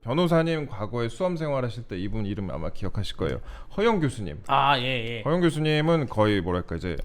변호사님 과거에 수험 생활하실 때 이분 이름 아마 기억하실 거예요. 허영 교수님. 아, 예, 예. 허영 교수님은 거의 뭐랄까 이제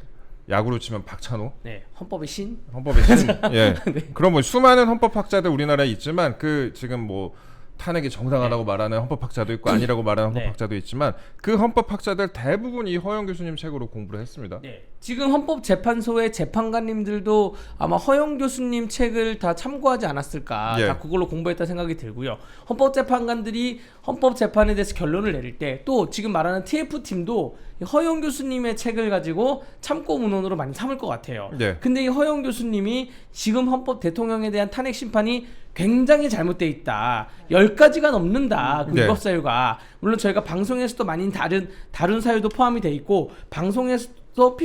야구로 치면 박찬호. 네, 헌법의 신. 헌법의 신. 예. 네. 그런 뭐 수많은 헌법학자들 우리나라에 있지만 그 지금 뭐 탄핵이 정당하다고 말하는 헌법학자도 있고 아니라고 말하는 네. 헌법학자도 있지만 그 헌법학자들 대부분 이 허영 교수님 책으로 공부를 했습니다. 네. 지금 헌법재판소의 재판관님들도 아마 허영 교수님 책을 다 참고하지 않았을까. 예. 다 그걸로 공부했다 생각이 들고요. 헌법재판관들이 헌법재판에 대해서 결론을 내릴 때 또 지금 말하는 TF팀도 허영 교수님의 책을 가지고 참고 문헌으로 많이 삼을 것 같아요. 예. 근데 이 허영 교수님이 지금 헌법 대통령에 대한 탄핵 심판이 굉장히 잘못돼 있다. 10가지가 넘는다. 그 네. 위법 사유가. 물론 저희가 방송에서도 많이 다룬 사유도 포함이 돼 있고 방송에서도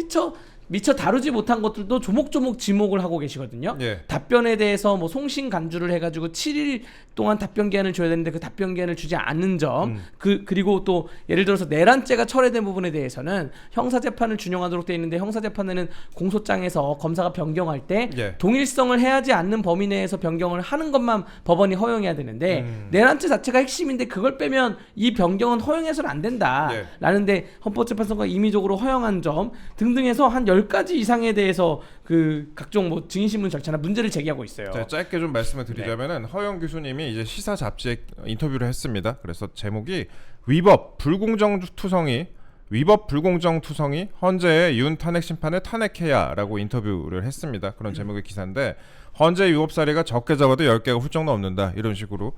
미처 다루지 못한 것들도 조목조목 지목을 하고 계시거든요. 예. 답변에 대해서 뭐 송신간주를 해가지고 7일 동안 답변 기한을 줘야 되는데 그 답변 기한을 주지 않는 점, 그리고 또 예를 들어서 내란죄가 철회된 부분에 대해서는 형사재판을 준용하도록 돼 있는데 형사재판에는 공소장에서 검사가 변경할 때 예. 동일성을 해야지 않는 범위 내에서 변경을 하는 것만 법원이 허용해야 되는데 내란죄 자체가 핵심인데 그걸 빼면 이 변경은 허용해서는 안 된다. 예. 라는데 헌법재판소가 임의적으로 허용한 점 등등해서 한 10가지 이상에 대해서 그 각종 뭐 증인신문 절차나 문제를 제기하고 있어요. 제가 짧게 좀 말씀을 드리자면은 허영 교수님이 이제 시사 잡지에 인터뷰를 했습니다. 그래서 제목이 위법 불공정 투성이 헌재의 윤 탄핵 심판을 탄핵해야라고 인터뷰를 했습니다. 그런 제목의 기사인데 헌재 위법 사례가 적게 적어도 10개가 훌쩍 넘는다 이런 식으로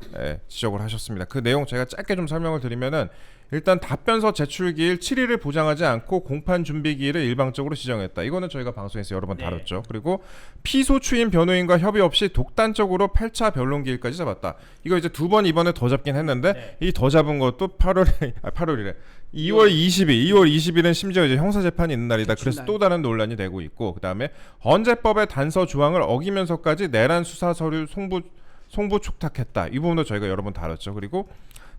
지적을 하셨습니다. 그 내용 제가 짧게 좀 설명을 드리면은 일단 답변서 제출 기일 7일을 보장하지 않고 공판 준비 기일을 일방적으로 지정했다. 이거는 저희가 방송에서 여러 번 다뤘죠. 그리고 피소추인 변호인과 협의 없이 독단적으로 8차 변론 기일까지 잡았다. 이거 이제 두 번 이번에 더 잡긴 했는데 이 더 잡은 것도 8월이래. 2월 20일은 심지어 이제 형사 재판이 있는 날이다. 그래서 또 다른 논란이 되고 있고 그다음에 헌재법의 단서 조항을 어기면서까지 내란 수사 서류 송부 촉탁했다. 이 부분도 저희가 여러 번 다뤘죠. 그리고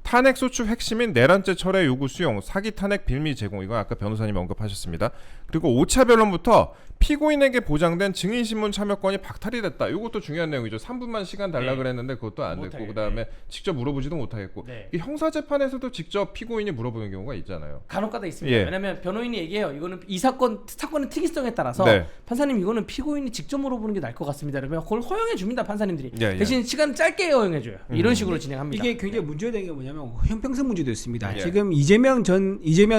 탄핵 소추 핵심인 내란죄 철회 요구 수용, 사기 탄핵 빌미 제공 이건 아까 변호사님 언급하셨습니다. 그리고 5차 변론부터 피고인에게 보장된 증인신문 참여권이 박탈이 됐다. 이것도 중요한 내용이죠. 3분만 시간 달라 그랬는데 그것도 안 됐고 그다음에 직접 물어보지도 못하겠고 이 형사재판에서도 직접 피고인이 물어보는 경우가 있잖아요. 간혹가다 있습니다. 예. 왜냐하면 변호인이 얘기해요. 이거는 이 사건의 특이성에 따라서 네. 판사님 이거는 피고인이 직접 물어보는 게 나을 것 같습니다. 그러면 그걸 허용해 줍니다. 판사님들이 예. 대신 시간 짧게 허용해 줘요. 이런 식으로 진행합니다. 이게 굉장히 문제가 되는 게 뭐냐면 형평성 문제도 있습니다. 예. 지금 이재명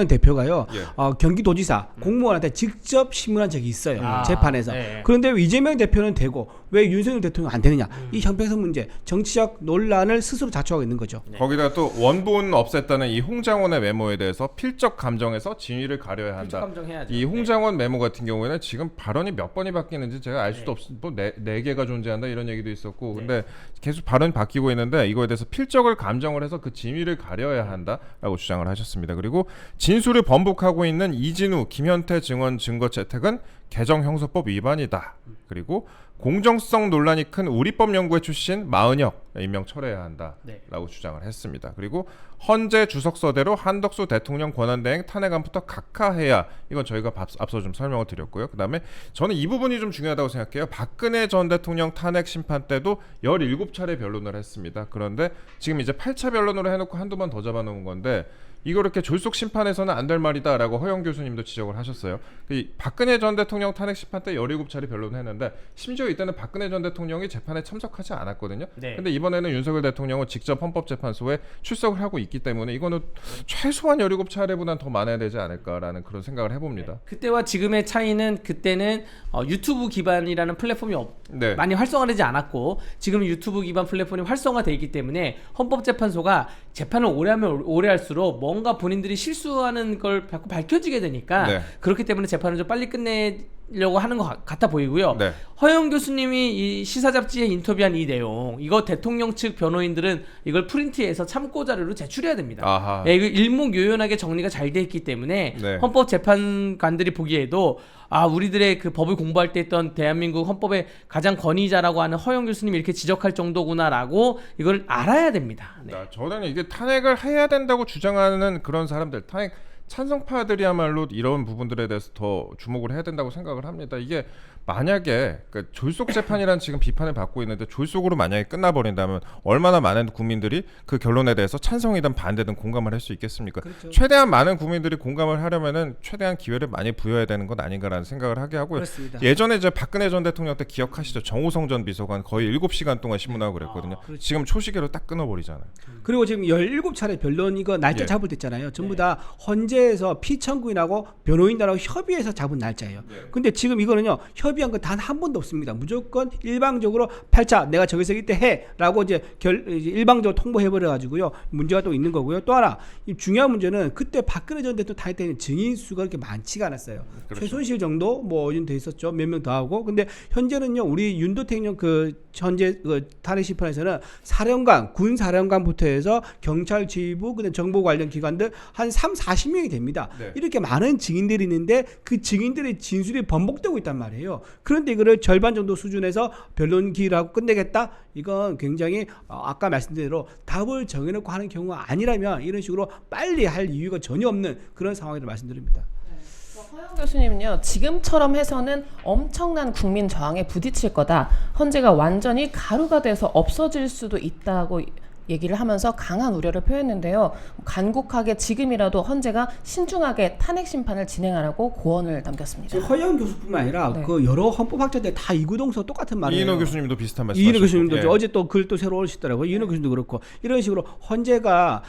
대표가요. 예. 경기도지사 공무원한테 직접 신문한 적이 있어요. 재판에서. 네. 그런데 왜 이재명 대표는 되고 왜 윤석열 대통령 안 되느냐? 이 형평성 문제, 정치적 논란을 스스로 자초하고 있는 거죠. 거기다 또 원본 없앴다는 이 홍장원의 메모에 대해서 필적 감정에서 진위를 가려야 한다. 필적 감정해야죠. 이 홍장원 메모 같은 경우에는 지금 발언이 몇 번이 바뀌는지 제가 알 수도 없어. 네 개가 존재한다 이런 얘기도 있었고, 근데 계속 발언이 바뀌고 있는데 이거에 대해서 필적을 감정을 해서 그 진위를 가려야 한다라고 주장을 하셨습니다. 그리고 진술을 번복하고 있는 이진우, 김현태 증언 증거 채택은 개정형사법 위반이다. 그리고 공정성 논란이 큰 우리법연구회 출신 마은혁 임명 철회해야 한다라고 주장을 했습니다. 그리고 헌재 주석서대로 한덕수 대통령 권한대행 탄핵안부터 각하해야 이건 저희가 앞서 좀 설명을 드렸고요. 그다음에 저는 이 부분이 좀 중요하다고 생각해요. 박근혜 전 대통령 탄핵 심판 때도 17차례 변론을 했습니다. 그런데 지금 이제 8차 변론으로 해놓고 한두 번 더 잡아놓은 건데 이거 이렇게 졸속 심판해서는 안 될 말이다라고 허영 교수님도 지적을 하셨어요. 박근혜 전 대통령 탄핵 심판 때 17차례 변론했는데 심지어 이때는 박근혜 전 대통령이 재판에 참석하지 않았거든요. 근데 이번에는 윤석열 대통령은 직접 헌법재판소에 출석을 하고 있기 때문에 이거는 최소한 17차례보다는 더 많아야 되지 않을까라는 그런 생각을 해봅니다. 그때와 지금의 차이는 그때는 유튜브 기반이라는 플랫폼이 많이 활성화되지 않았고 지금 유튜브 기반 플랫폼이 활성화되어 있기 때문에 헌법재판소가 재판을 오래 하면 오래 할수록 뭔가 본인들이 실수하는 걸 자꾸 밝혀지게 되니까 그렇기 때문에 재판을 좀 빨리 끝내려고 하는 것 같아 보이고요. 허영 교수님이 이 시사 잡지에 인터뷰한 이 내용 이거 대통령 측 변호인들은 이걸 프린트해서 참고 자료로 제출해야 됩니다. 이거 일목요연하게 정리가 잘 돼 있기 때문에 헌법재판관들이 보기에도 우리들의 그 법을 공부할 때 했던 대한민국 헌법의 가장 권위자라고 하는 허영 교수님이 이렇게 지적할 정도구나라고 이걸 알아야 됩니다. 저는 이게 탄핵을 해야 된다고 주장하는 그런 사람들, 찬성파들이야말로 이런 부분들에 대해서 더 주목을 해야 된다고 생각을 합니다. 이게 만약에 그러니까 졸속 재판이라는 지금 비판을 받고 있는데 졸속으로 만약에 끝나버린다면 얼마나 많은 국민들이 그 결론에 대해서 찬성이든 반대든 공감을 할 수 있겠습니까? 그렇죠. 최대한 많은 국민들이 공감을 하려면은 최대한 기회를 많이 부여해야 되는 것 아닌가라는 생각을 하게 하고요. 그렇습니다. 예전에 이제 박근혜 전 대통령 때 기억하시죠? 정호성 전 비서관 거의 7시간 동안 신문하고 그랬거든요. 그렇죠. 지금 초시계로 딱 끊어버리잖아요. 그리고 지금 17차례 변론 이거 날짜 예. 잡을 때 있잖아요. 전부 다 헌재에서 피청구인하고 변호인단하고 협의해서 잡은 날짜예요. 근데 지금 이거는요. 협의한 건 단 한 번도 없습니다. 무조건 일방적으로 8차 내가 저기서 이때 해라고 이제 이제 일방적으로 통보해버려 가지고요. 문제가 또 있는 거고요. 또 하나 이 중요한 문제는 그때 박근혜 전 대통령 탈 때는 증인 수가 그렇게 많지가 않았어요. 그렇죠. 최순실 정도 뭐 돼 있었죠. 몇 명 더 하고. 근데 현재는요. 우리 윤도택령 그 현재 그 탄핵 심판에서는 사령관, 군 사령관부터 해서 경찰 지휘부, 그다음 정보 관련 기관들 한 40명이 됩니다. 네. 이렇게 많은 증인들이 있는데 그 증인들의 진술이 번복되고 있단 말이에요. 그런데 이거를 절반 정도 수준에서 변론 기일하고 끝내겠다? 이건 굉장히 아까 말씀드린 대로 답을 정해놓고 하는 경우가 아니라면 이런 식으로 빨리 할 이유가 전혀 없는 그런 상황이라고 말씀드립니다. 허영 교수님은요, 지금처럼 해서는 엄청난 국민 저항에 부딪힐 거다. 헌재가 완전히 가루가 돼서 없어질 수도 있다고 얘기를 하면서 강한 우려를 표했는데요. 간곡하게 지금이라도 헌재가 신중하게 탄핵 심판을 진행하라고 고언을 남겼습니다. 허영 교수뿐만 아니라 네. 그 여러 헌법학자들 다 이구동성 똑같은 말이에요. 이인호 교수님도 비슷한 말씀. 이인호 교수님도 예. 어제 또 글 또 새로 올리시더라고요. 이인호 교수님도 그렇고 이런 식으로 헌재가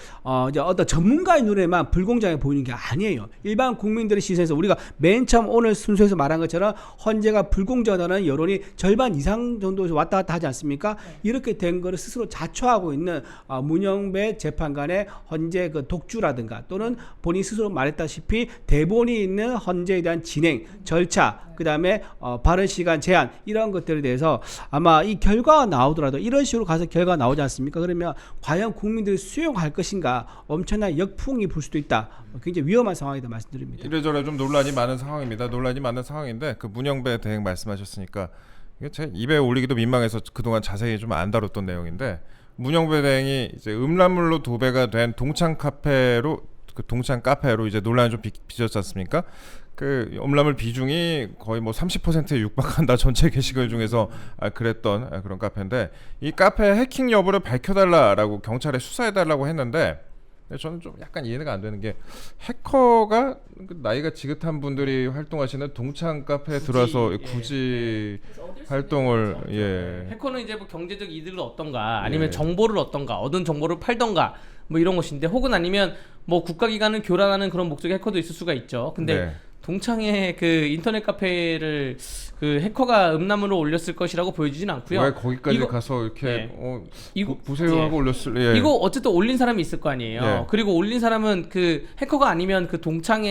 이제 어떤 전문가의 눈에만 불공정해 보이는 게 아니에요. 일반 국민들의 시선에서 우리가 맨 처음 오늘 순서에서 말한 것처럼 헌재가 불공정하다는 여론이 절반 이상 정도에서 왔다 갔다 하지 않습니까? 이렇게 된 거를 스스로 자초하고 있는 문영배 재판관의 헌재 그 독주라든가 또는 본인 스스로 말했다시피 대본이 있는 헌재에 대한 진행 절차 그다음에 발언 시간 제한 이런 것들에 대해서 아마 이 결과가 나오더라도 이런 식으로 가서 결과가 나오지 않습니까? 그러면 과연 국민들이 수용할 것인가 엄청난 역풍이 불 수도 있다. 굉장히 위험한 상황이다 말씀드립니다. 이래저래 좀 논란이 많은 상황입니다. 논란이 많은 상황인데 그 문영배 대행 말씀하셨으니까 이게 제 입에 올리기도 민망해서 그동안 자세히 좀 안 다뤘던 내용인데 문영배 대행이 이제 음란물로 도배가 된 동창 카페로 이제 논란이 좀 빚었지 않습니까? 그 음란물 비중이 거의 뭐 30%에 육박한다 전체 게시글 중에서 그랬던 그런 카페인데 이 카페 해킹 여부를 밝혀달라라고 경찰에 수사해달라고 했는데 저는 좀 약간 이해가 안 되는 게 해커가 나이가 지긋한 분들이 활동하시는 동창 카페에 들어와서 굳이 활동을 해커는 이제 뭐 경제적 이득을 얻던가 아니면 예. 정보를 얻던가 얻은 정보를 팔던가 뭐 이런 것인데 혹은 아니면 뭐 국가기관을 교란하는 그런 목적의 해커도 있을 수가 있죠. 근데 네. 동창의 그 인터넷 카페를 그 해커가 음란물로 올렸을 것이라고 보여지진 않고요. 왜 거기까지 이거- 가서 이렇게 이거 보세요 하고 올렸을 이거 어쨌든 올린 사람이 있을 거 아니에요. 네. 그리고 올린 사람은 그 해커가 아니면 그 동창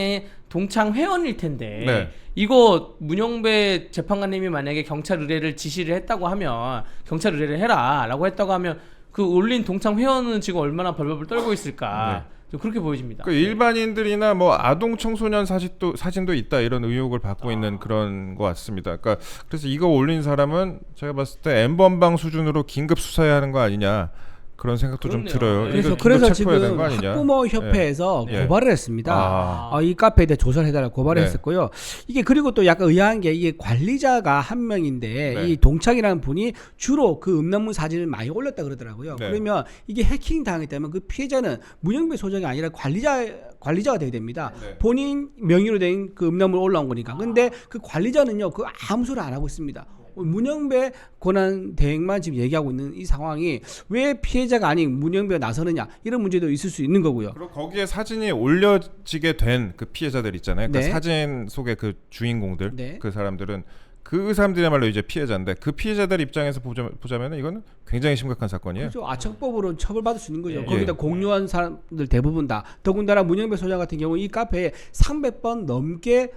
회원일 텐데 네. 이거 문영배 재판관님이 만약에 경찰 의뢰를 지시를 했다고 하면 경찰 의뢰를 해라라고 했다고 하면 그 올린 동창 회원은 지금 얼마나 벌벌 떨고 있을까. 좀 그렇게 보여집니다. 그 일반인들이나 뭐 아동 청소년 사진도 있다 이런 의혹을 받고 있는 그런 것 같습니다. 그러니까 그래서 이거 올린 사람은 제가 봤을 때 N번방 수준으로 긴급 수사해야 하는 거 아니냐 그런 생각도 좀 그렇네요. 들어요. 네. 이거 그래서 긴급 체포해야 되는 지금 거 아니냐? 학부모 협회에서 예. 고발을 했습니다. 아. 이 카페에 대해 조사를 해달라고 고발을 네. 했었고요. 이게 그리고 또 약간 의아한 게 이게 관리자가 한 명인데 네. 이 동창이라는 분이 주로 그 음란물 사진을 많이 올렸다 그러더라고요. 네. 그러면 이게 해킹 당했다면 그 피해자는 문영배 소장이 아니라 관리자가 되게 됩니다. 네. 본인 명의로 된 그 음란물 올라온 거니까. 근데 그 관리자는요, 그 아무 소리 안 하고 있습니다. 문영배 권한 대행만 지금 얘기하고 있는 이 상황이 왜 피해자가 아닌 문영배가 나서느냐 이런 문제도 있을 수 있는 거고요. 그리고 거기에 사진이 올려지게 된 그 피해자들 있잖아요. 그 네. 사진 속의 그 주인공들, 네. 그 사람들은 그 사람들이야말로 이제 피해자인데 그 피해자들 입장에서 보자면 이거는 굉장히 심각한 사건이에요. 그렇죠. 아청법으로 처벌받을 수 있는 거죠. 예. 거기다 공유한 사람들 대부분 다. 더군다나 문영배 소장 같은 경우 이 카페에 300번 넘게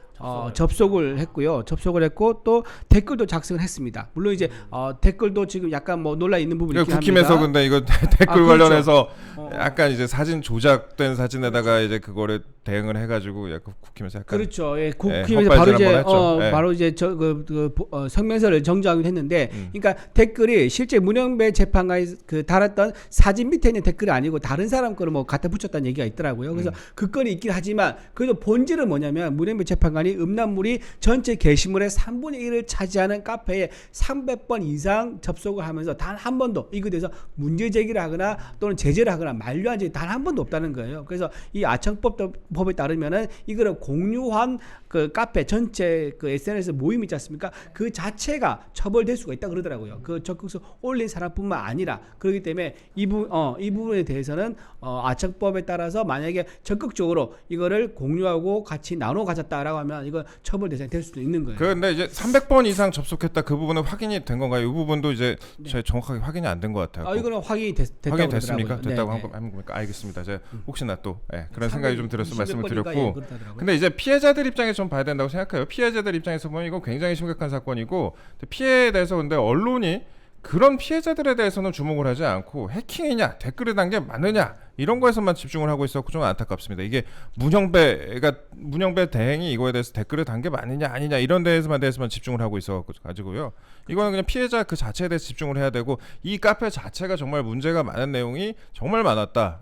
접속을 했고요. 접속을 했고 또 댓글도 작성을 했습니다. 물론 이제 댓글도 지금 약간 뭐 논란 있는 부분이 있긴 국힘에서 합니다. 근데 이거 댓글 그렇죠. 관련해서 약간 이제 사진 조작된 사진에다가 이제 그거를 대응을 해가지고 약간 국힘에서 약간 그렇죠. 예, 국힘에서 헛발질 바로 이제 한번 했죠. 예. 바로 이제 성명서를 정정하기도 했는데, 그러니까 댓글이 실제 문영배 재판관이 그 달았던 사진 밑에 있는 댓글이 아니고 다른 사람 거를 뭐 갖다 붙였다는 얘기가 있더라고요. 그래서 그 건이 있긴 하지만 그래도 본질은 뭐냐면 문영배 재판관이 음란물이 전체 게시물의 3분의 1을 차지하는 카페에 300번 이상 접속을 하면서 단 한 번도 이거에 대해서 문제 제기를 하거나 또는 제재를 하거나 만류한 적이 단 한 번도 없다는 거예요. 그래서 이 아청법에 따르면은 이거를 공유한 그 카페 전체 그 SNS 모임 있지 않습니까? 그 자체가 처벌될 수가 있다 그러더라고요. 그 적극서 올린 사람뿐만 아니라 그렇기 때문에 이 부분에 대해서는 아청법에 따라서 만약에 적극적으로 이거를 공유하고 같이 나눠 가졌다라고 하면 이거 처벌 대상이 될 수도 있는 거예요. 그런데 이제 300번 이상 접속했다 그 부분은 확인이 된 건가요? 이 부분도 이제 저희 정확하게 확인이 안 된 것 같아요. 이거는 확인이 됐다고 확인 됐습니까? 그러더라고요. 됐다고 네, 한 겁니까? 알겠습니다. 제가 혹시나 또 그런 생각이 좀 들어서 말씀을 200번인가? 드렸고. 예, 그렇다더라고요. 근데 이제 피해자들 입장에서 좀 봐야 된다고 생각해요. 피해자들 입장에서 보면 이거 굉장히 심각한 사건이고 피해에 대해서 근데 언론이 그런 피해자들에 대해서는 주목을 하지 않고 해킹이냐 댓글에 단 게 맞느냐 이런 거에서만 집중을 하고 있었고 좀 안타깝습니다. 이게 문영배 대행이 이거에 대해서 댓글에 단 게 맞느냐 아니냐 이런 대해서만 집중을 하고 있어 가지고요. 이거는 그냥 피해자 그 자체에 대해서 집중을 해야 되고 이 카페 자체가 정말 문제가 많은 내용이 정말 많았다.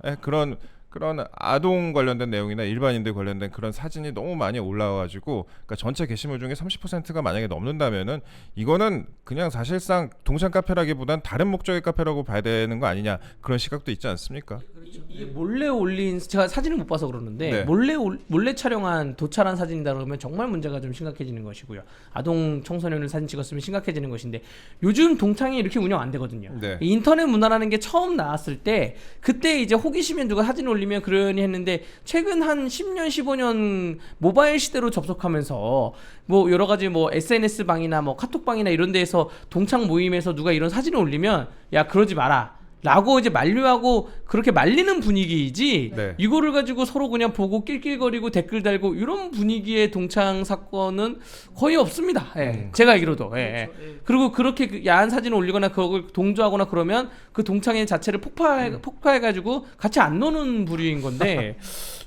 그런 아동 관련된 내용이나 일반인들 관련된 그런 사진이 너무 많이 올라와가지고 그러니까 전체 게시물 중에 30%가 만약에 넘는다면은 이거는 그냥 사실상 동창 카페라기보단 다른 목적의 카페라고 봐야 되는 거 아니냐 그런 시각도 있지 않습니까? 이게 몰래 올린 제가 사진을 못 봐서 그러는데 네. 몰래 촬영한 도찰한 사진이다 그러면 정말 문제가 좀 심각해지는 것이고요. 아동 청소년을 사진 찍었으면 심각해지는 것인데 요즘 동창이 이렇게 운영 안 되거든요. 네. 인터넷 문화라는 게 처음 나왔을 때 그때 이제 호기심에 누가 사진 올리면 그러니 했는데 최근 한 10년 15년 모바일 시대로 접속하면서 뭐 여러 가지 뭐 SNS 방이나 뭐 카톡 방이나 이런 데에서 동창 모임에서 누가 이런 사진을 올리면 야 그러지 마라. 라고 이제 만류하고 그렇게 말리는 분위기이지 네. 이거를 가지고 서로 그냥 보고 낄낄거리고 댓글 달고 이런 분위기의 동창 사건은 거의 없습니다. 예. 제가 알기로도. 예. 그리고 그렇게 그 야한 사진을 올리거나 그걸 동조하거나 그러면 그 동창회 자체를 폭파해가지고 같이 안 노는 부류인 건데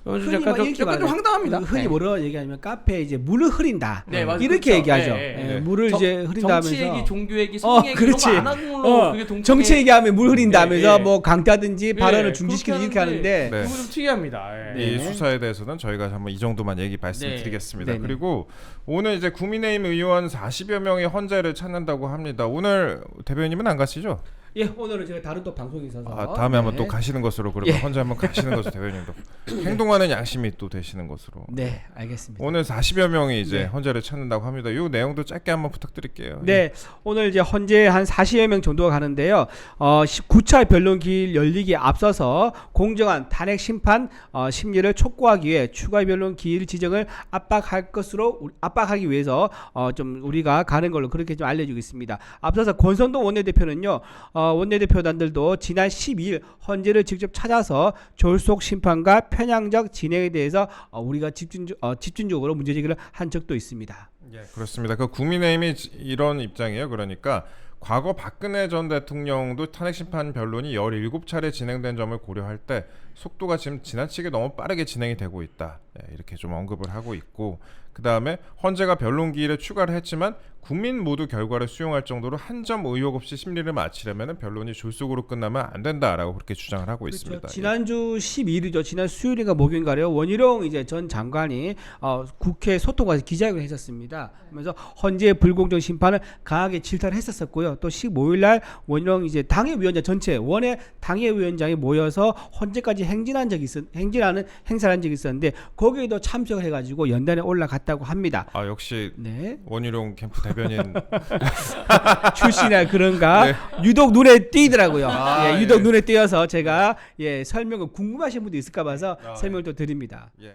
흔히 약간 좀 이렇게 약간 좀 황당합니다. 흔히 네. 뭐라 얘기하면 카페에 이제 물을 흐린다. 네, 맞아요. 이렇게 그렇죠. 얘기하죠. 예, 예, 예. 물을 이제 흐린다 하면서 정치 얘기, 종교 얘기, 성 얘기 그렇지. 이런 거 안 하고 그게 동창회 정치 얘기하면 물 흐린다면서 예, 예. 뭐 강타든지 발언을 예, 중지시키는 그렇게 이렇게 하는데 네. 그거 좀 특이합니다. 예. 이 수사에 대해서는 저희가 한번 이 정도만 얘기 말씀드리겠습니다. 네. 네네. 그리고 오늘 이제 국민의힘 의원 40여 명의 헌재를 찾는다고 합니다. 오늘 대변인님은 안 가시죠? 예, 오늘은 제가 다른 또 방송이 있어서 다음에 한번 네. 또 가시는 것으로 그러면 예. 헌재 한번 가시는 것으로 대변인도 행동하는 양심이 또 되시는 것으로. 네, 알겠습니다. 오늘 40여 명이 이제 네. 헌재를 찾는다고 합니다. 이 내용도 짧게 한번 부탁드릴게요. 네, 오늘 이제 헌재 한 40여 명 정도가 가는데요. 19차 변론 기일 열리기에 앞서서 공정한 탄핵 심판 심리를 촉구하기 위해 추가 변론 기일 지정을 압박하기 위해서 좀 우리가 가는 걸로 그렇게 좀 알려지고 있습니다. 앞서서 권선동 원내대표는요, 원내대표단들도 지난 12일 헌재를 직접 찾아서 졸속 심판과 편향적 진행에 대해서 우리가 집중적으로 문제 제기를 한 적도 있습니다. 예, 그렇습니다. 그 국민의힘이 이런 입장이에요. 그러니까 과거 박근혜 전 대통령도 탄핵심판 변론이 17차례 진행된 점을 고려할 때 속도가 지금 지나치게 너무 빠르게 진행이 되고 있다. 이렇게 좀 언급을 하고 있고 그 다음에 헌재가 변론 기일에 추가를 했지만 국민 모두 결과를 수용할 정도로 한 점 의혹 없이 심리를 마치려면 변론이 졸속으로 끝나면 안 된다라고 그렇게 주장을 하고 있습니다. 그렇죠. 지난주 12일이죠. 지난 수요일인가 목요일인가요. 원희룡 이제 전 장관이 국회 소통관에서 기자회견을 했었습니다. 그러면서 헌재의 불공정 심판을 강하게 질타를 했었고요. 또 15일날 원희룡 이제 당협위원장 전체 원외 당협위원장이 모여서 헌재까지 행진하는 행사를 한 적이 있었는데 거기에도 참석을 해가지고 연단에 올라갔다고 합니다. 역시 네. 원희룡 캠프 대변인 출신이나 그런가 네. 유독 눈에 띄더라고요. 유독 예. 눈에 띄어서 제가 설명을 궁금하신 분도 있을까 봐서 설명을 또 드립니다. 예.